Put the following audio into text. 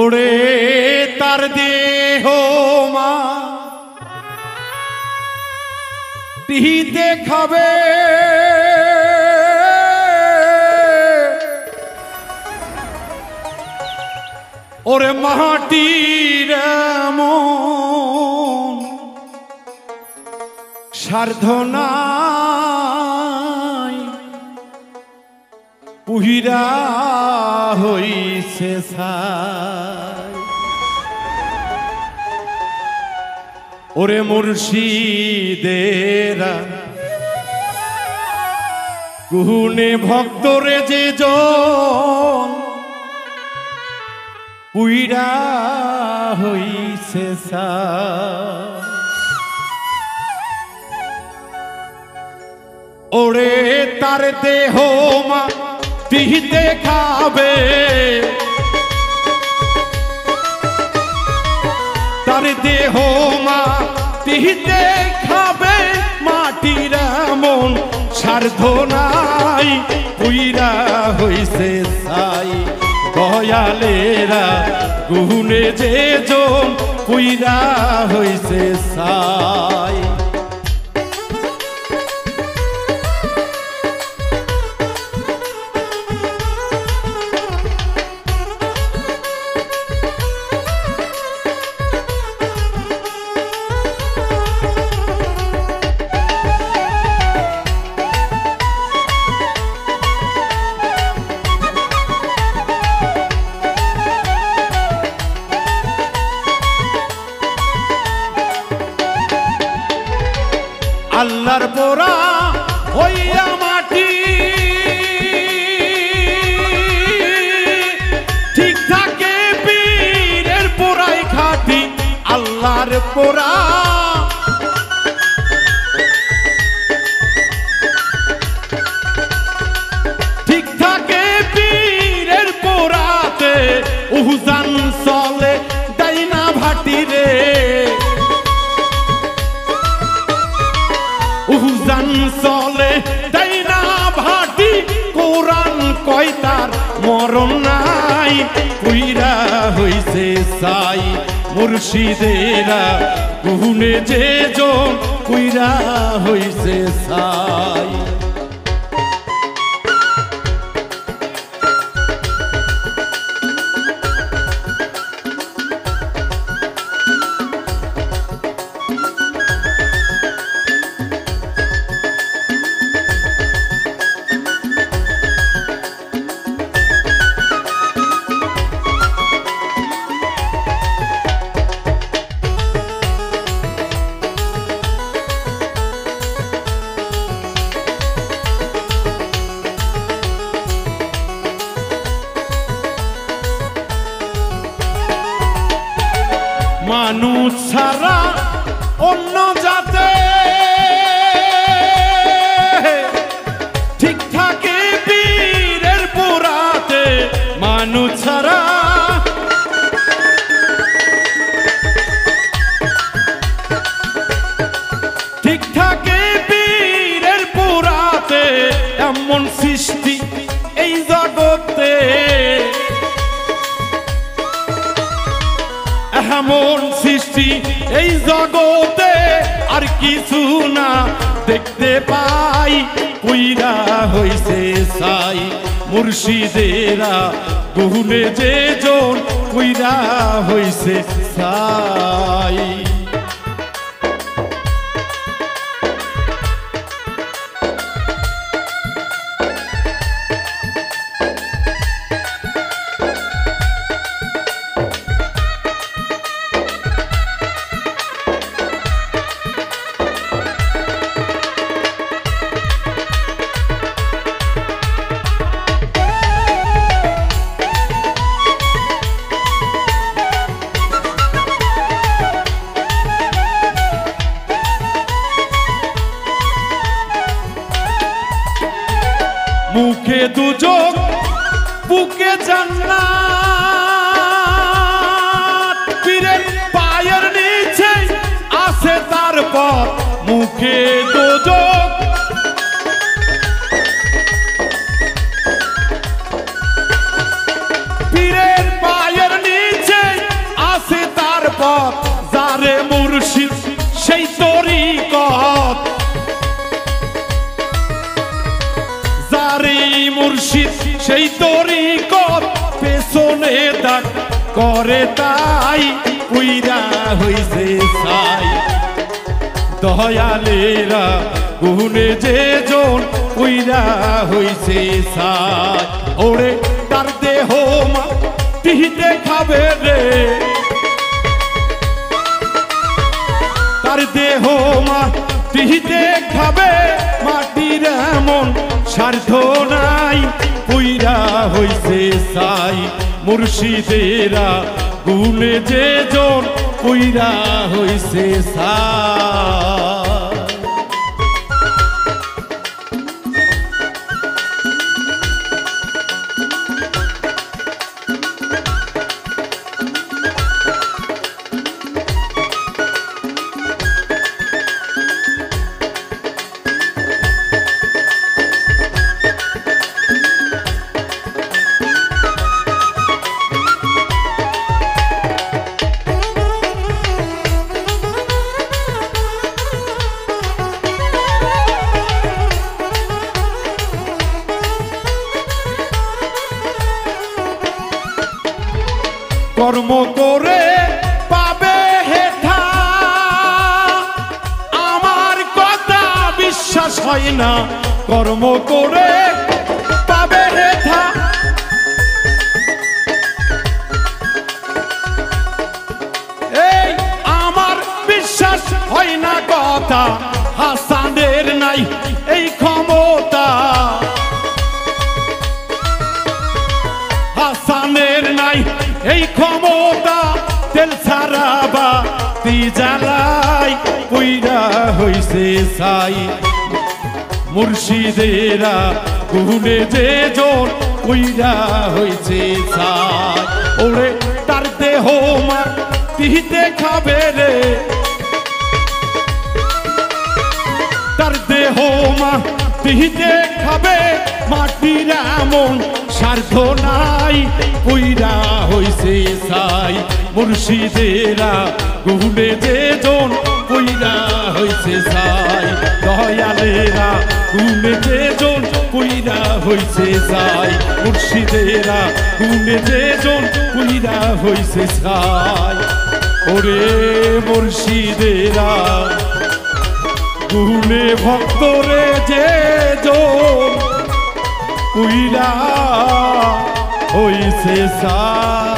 ওরে তার দেহ মা টিহিতে খাবে ওরে মাটির মন সাধনায় পুহিরা হইছে ছাই ওরে মুর্শিদেরা গুণে ভক্তরে যে জন পুইরা হইছে ছাই ওরে তার দেহ মা টিহিতে খাবে তার দেহ মা টিহিতে খাবে মাটির মন সাধনাই পুইরা হইছে ছাই দয়ালেরা গুণে যে জন পুইরা হইছে ছাই আল্লাহর পোড়া হইয়া মাটি ঠিক থাকে পীরের পোড়াই খাটি আল্লাহর পোড়া ঠিক থাকে পীরের পোড়াতে উহুজান চলে ডাইনা ভাটি রে উহুজান চলে ডাইনা ভাটি কোরআন কয় তার মরণ নাই পুইরা হইছে ছাই মুর্শিদেরা গুণে যে জন পুইরা হইছে ছাই মানুষ ছাড়া অন্য জাতে ঠিক থাকে পীরের পোড়াতে মানুষ ছাড়া ঠিক থাকে পীরের পোড়াতে এমন সৃষ্টি এই জগতে এমন সৃষ্টি এই জগতে আর কিছু না দেখতে পাই পুইরা হইছে ছাই মুর্শিদেরা গুণে যে জন পুইরা হইছে ছাই মুখে দুযোগ বুকে জান্নাত পীরের পায়ের নিচে আছে তার পথ মুখে দুযোগ পীরের পায়ের নিচে সেই তরিকত পেছনে দাগ করে তাই পুইরা হইছে ছাই দয়ালেরা গুনে যে জন পুইরা হইছে ছাই ওরে তার দেহ মাটিতে খাবে রে তার দেহ মাটিতে খাবে মাটির এমন স্বার্থ নাই পুইরা হইছে ছাই মুর্শিদেরা গুনে যে জন পুইরা হইছে ছাই কর্ম করে পাবে হেঠা আমার কথা বিশ্বাস হয় না কর্ম করে পাবে হেঠা এই আমার বিশ্বাস হয় না কথা হাসানের নাই এই ক্ষমতা হাসানের নাই এই ক্ষমতা তেল ছাড়াবা তি জ্বালাই পুইরা হইছে ছাই মুর্শিদেরা গুনে যে জন পুইরা হইছে ছাই ওরে তার দেহ মাটিতে খাবে রে তার দেহ মাটিতে খাবে মাটির এমন স্বার্থ নাই পুইরা হইছে ছাই মুর্শিদেরা গুনে যে জন পুইরা হইছে ছাই দয়ালেরা গুনে যে জন পুইরা হইছে ছাই মুর্শিদেরা গুনে যে জন পুইরা হইছে ছাই ওরে মুর্শিদেরা গুনে ভক্তরে যে জন পুইরা হইছে ছাই।